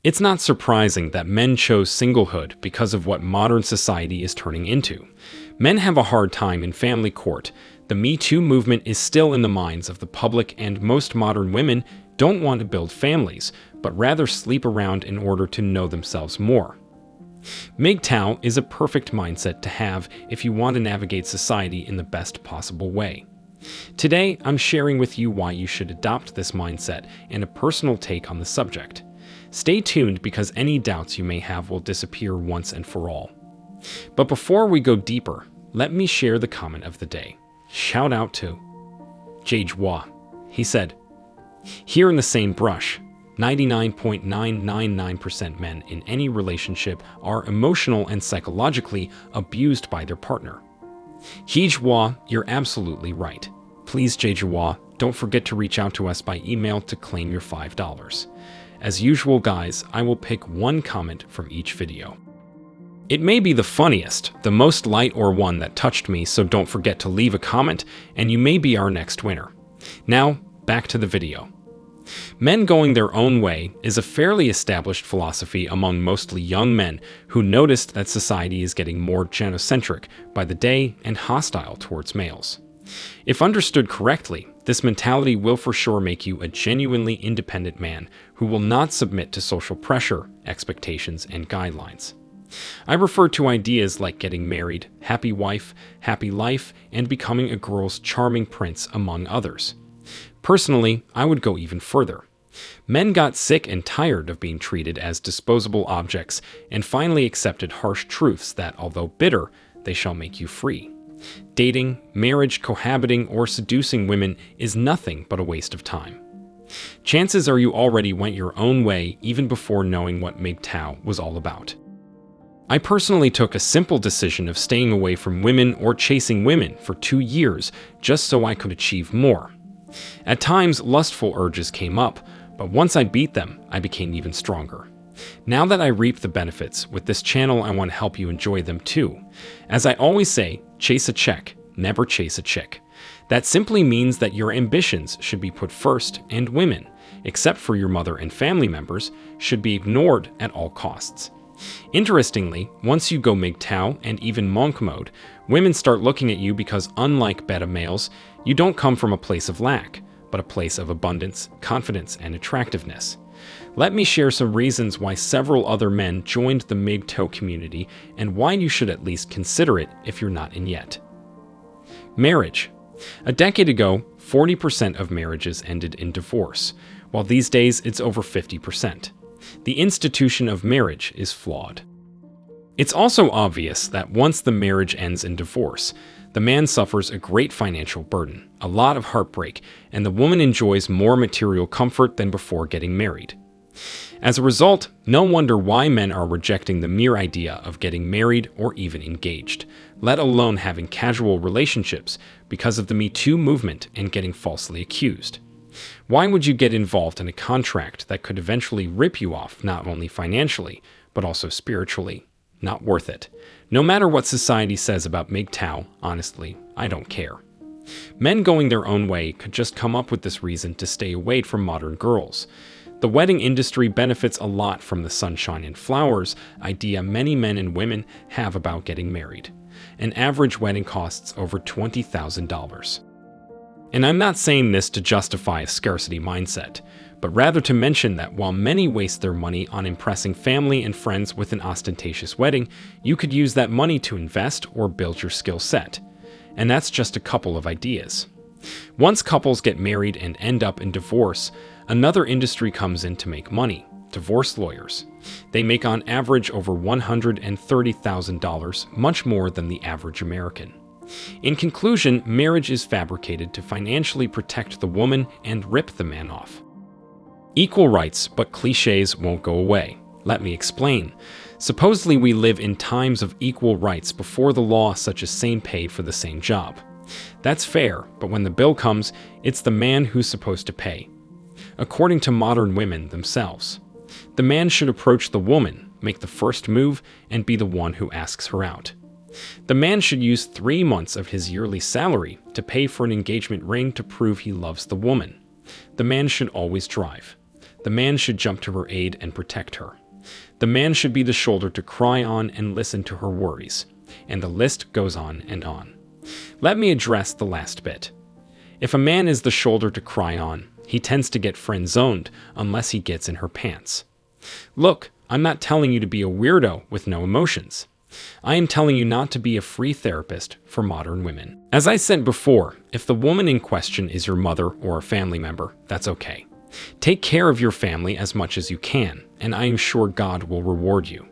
It's not surprising that men chose singlehood because of what modern society is turning into. Men have a hard time in family court. The Me Too movement is still in the minds of the public, and most modern women don't want to build families, but rather sleep around in order to know themselves more. Mgtow is a perfect mindset to have if you want to navigate society in the best possible way. Today, I'm sharing with you why you should adopt this mindset and a personal take on the subject. Stay tuned because any doubts you may have will disappear once and for all. But before we go deeper, let me share the comment of the day. Shout out to mgtow. He said, "Here in the same brush, 99.999% men in any relationship are emotional and psychologically abused by their partner." mgtow, you're absolutely right. Please, mgtow, don't forget to reach out to us by email to claim your $5. As usual, guys, I will pick one comment from each video. It may be the funniest, the most light, or one that touched me, so don't forget to leave a comment, and you may be our next winner. Now, back to the video. Men going their own way is a fairly established philosophy among mostly young men who noticed that society is getting more genocentric by the day and hostile towards males. If understood correctly, this mentality will for sure make you a genuinely independent man who will not submit to social pressure, expectations, and guidelines. I refer to ideas like getting married, happy wife, happy life, and becoming a girl's charming prince, among others. Personally, I would go even further. Men got sick and tired of being treated as disposable objects and finally accepted harsh truths that, although bitter, they shall make you free. Dating, marriage, cohabiting, or seducing women is nothing but a waste of time. Chances are you already went your own way even before knowing what mgtow was all about. I personally took a simple decision of staying away from women or chasing women for 2 years just so I could achieve more. At times, lustful urges came up, but once I beat them, I became even stronger. Now that I reap the benefits, with this channel I want to help you enjoy them too. As I always say, chase a check, never chase a chick. That simply means that your ambitions should be put first, and women, except for your mother and family members, should be ignored at all costs. Interestingly, once you go mgtow and even monk mode, women start looking at you because, unlike beta males, you don't come from a place of lack, but a place of abundance, confidence, and attractiveness. Let me share some reasons why several other men joined the mgtow community and why you should at least consider it if you're not in yet. Marriage. A decade ago, 40% of marriages ended in divorce, while these days it's over 50%. The institution of marriage is flawed. It's also obvious that once the marriage ends in divorce, the man suffers a great financial burden, a lot of heartbreak, and the woman enjoys more material comfort than before getting married. As a result, no wonder why men are rejecting the mere idea of getting married or even engaged, let alone having casual relationships because of the Me Too movement and getting falsely accused. Why would you get involved in a contract that could eventually rip you off not only financially, but also spiritually? Not worth it. No matter what society says about mgtow, honestly, I don't care. Men going their own way could just come up with this reason to stay away from modern girls. The wedding industry benefits a lot from the sunshine and flowers idea many men and women have about getting married. An average wedding costs over $20,000. And I'm not saying this to justify a scarcity mindset, but rather to mention that while many waste their money on impressing family and friends with an ostentatious wedding, you could use that money to invest or build your skill set. And that's just a couple of ideas. Once couples get married and end up in divorce, another industry comes in to make money: divorce lawyers. They make on average over $130,000, much more than the average American. In conclusion, marriage is fabricated to financially protect the woman and rip the man off. Equal rights, but cliches won't go away. Let me explain. Supposedly we live in times of equal rights before the law, such as same pay for the same job. That's fair, but when the bill comes, it's the man who's supposed to pay. According to modern women themselves, the man should approach the woman, make the first move, and be the one who asks her out. The man should use 3 months of his yearly salary to pay for an engagement ring to prove he loves the woman. The man should always drive. the man should jump to her aid and protect her. The man should be the shoulder to cry on and listen to her worries. And the list goes on and on. Let me address the last bit. If a man is the shoulder to cry on, he tends to get friend-zoned unless he gets in her pants. Look, I'm not telling you to be a weirdo with no emotions. I am telling you not to be a free therapist for modern women. As I said before, if the woman in question is your mother or a family member, that's okay. Take care of your family as much as you can, and I am sure God will reward you.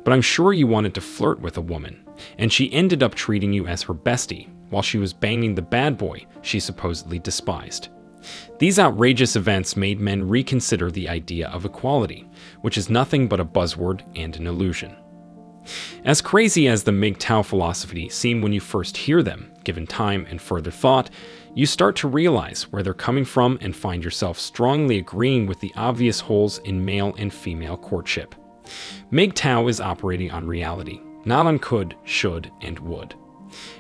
But I'm sure you wanted to flirt with a woman, and she ended up treating you as her bestie while she was banging the bad boy she supposedly despised. These outrageous events made men reconsider the idea of equality, which is nothing but a buzzword and an illusion. As crazy as the mgtow philosophy seem when you first hear them, given time and further thought, you start to realize where they're coming from and find yourself strongly agreeing with the obvious holes in male and female courtship. mgtow is operating on reality, not on could, should, and would.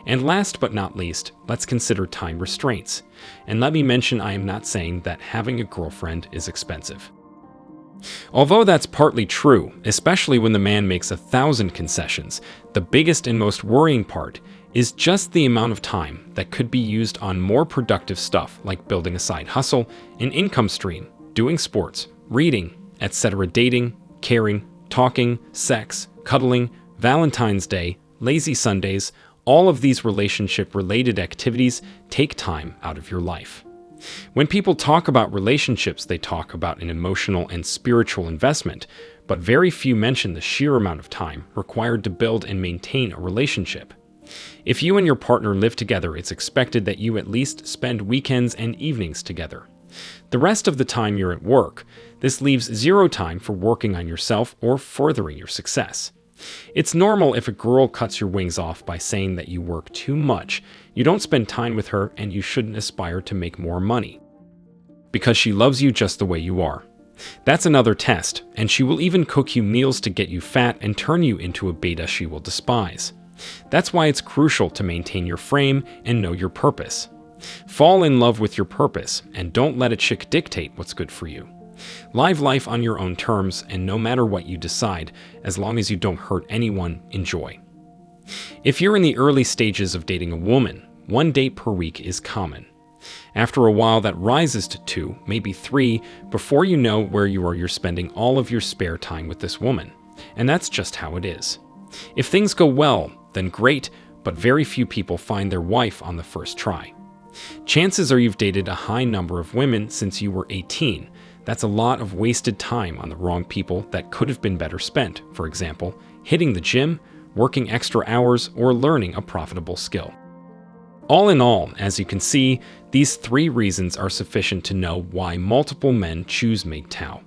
And last but not least, let's consider time restraints. And let me mention I am not saying that having a girlfriend is expensive. Although that's partly true, especially when the man makes 1,000 concessions, the biggest and most worrying part is just the amount of time that could be used on more productive stuff like building a side hustle, an income stream, doing sports, reading, etc. Dating, caring, talking, sex, cuddling, Valentine's Day, lazy Sundays. All of these relationship-related activities take time out of your life. When people talk about relationships, they talk about an emotional and spiritual investment, but very few mention the sheer amount of time required to build and maintain a relationship. If you and your partner live together, it's expected that you at least spend weekends and evenings together. The rest of the time you're at work. This leaves zero time for working on yourself or furthering your success. It's normal if a girl cuts your wings off by saying that you work too much, you don't spend time with her, and you shouldn't aspire to make more money. Because she loves you just the way you are. That's another test, and she will even cook you meals to get you fat and turn you into a beta she will despise. That's why it's crucial to maintain your frame and know your purpose. Fall in love with your purpose, and don't let a chick dictate what's good for you. Live life on your own terms, and no matter what you decide, as long as you don't hurt anyone, enjoy. If you're in the early stages of dating a woman, 1 date per week is common. After a while, that rises to 2, maybe 3, before you know where you're spending all of your spare time with this woman. And that's just how it is. If things go well, then great, but very few people find their wife on the first try. Chances are you've dated a high number of women since you were 18. That's a lot of wasted time on the wrong people that could have been better spent, for example, hitting the gym, working extra hours, or learning a profitable skill. All in all, as you can see, these 3 reasons are sufficient to know why multiple men choose mgtow.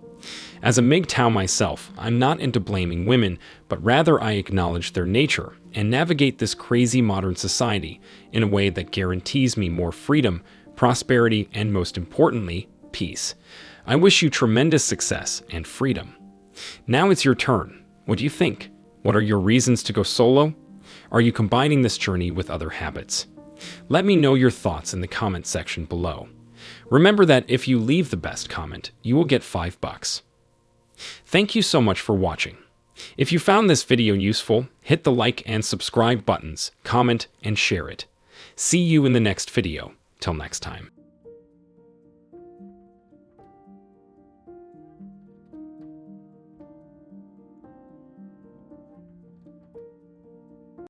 As a mgtow myself, I'm not into blaming women, but rather I acknowledge their nature and navigate this crazy modern society in a way that guarantees me more freedom, prosperity, and most importantly, peace. I wish you tremendous success and freedom. Now it's your turn. What do you think? What are your reasons to go solo? Are you combining this journey with other habits? Let me know your thoughts in the comment section below. Remember that if you leave the best comment, you will get $5. Thank you so much for watching. If you found this video useful, hit the like and subscribe buttons, comment, and share it. See you in the next video. Till next time.